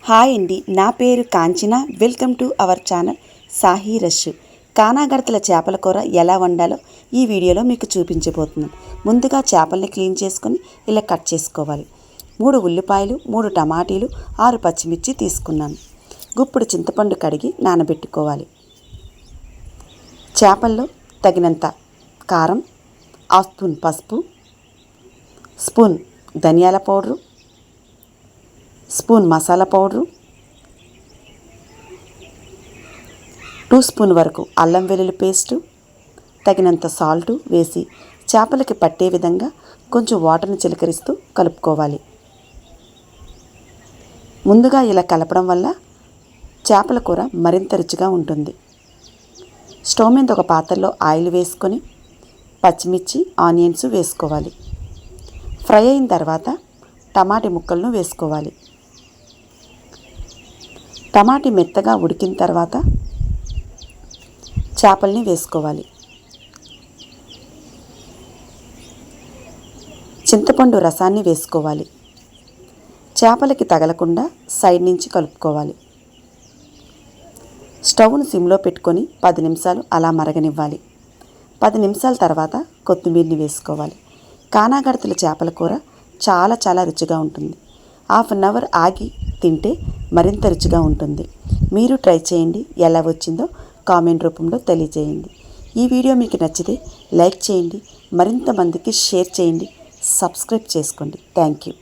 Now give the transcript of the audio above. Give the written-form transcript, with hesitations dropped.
Hi అండి, నా పేరు Kanchana. Welcome to our channel Sahi Rush. కానాగడతల చేపల కూర ఎలా వండాలో ఈ వీడియోలో మీకు చూపించబోతున్నాను. ముందుగా చేపల్ని క్లీన్ చేసుకొని ఇలా కట్ చేసుకోవాలి. 3 ఉల్లిపాయలు, 3 టమాటీలు, 6 పచ్చిమిర్చి తీసుకున్నాను. గుప్పుడు చింతపండు కడిగి నానబెట్టుకోవాలి. చేపల్లో తగినంత కారం, 1/2 స్పూన్ పసుపు, స్పూన్ ధనియాల powder, spoon masala powder, 2 spoon వరకు అల్లం వెల్లుల్లి పేస్టు, తగినంత సాల్టు వేసి చేపలకి పట్టే విధంగా కొంచెం వాటర్ని చిలకరిస్తూ కలుపుకోవాలి. ముందుగా ఇలా కలపడం వల్ల చేపల కూర మరింత రుచిగా ఉంటుంది. స్టవ్ మీద ఒక పాత్రలో ఆయిల్ వేసుకొని పచ్చిమిర్చి, ఆనియన్స్ వేసుకోవాలి. ఫ్రై అయిన తర్వాత టమాటీ ముక్కలను వేసుకోవాలి. టమాటీ మెత్తగా ఉడికిన తర్వాత చేపల్ని వేసుకోవాలి. చింతపండు రసాన్ని వేసుకోవాలి. చేపలకి తగలకుండా సైడ్ నుంచి కలుపుకోవాలి. స్టవ్ను సిమ్లో పెట్టుకొని 10 నిమిషాలు అలా మరగనివ్వాలి. 10 నిమిషాల తర్వాత కొత్తిమీరని వేసుకోవాలి. కానాగడతల చేపల కూర చాలా రుచిగా ఉంటుంది. 1/2 అవర్ ఆగి తింటే మరింత రుచిగా ఉంటుంది. మీరు ట్రై చేయండి. ఎలా వచ్చిందో కామెంట్ రూపంలో తెలియజేయండి. ఈ వీడియో మీకు నచ్చితే లైక్ చేయండి, మరింత మందికి షేర్ చేయండి, సబ్స్క్రైబ్ చేసుకోండి. Thank you.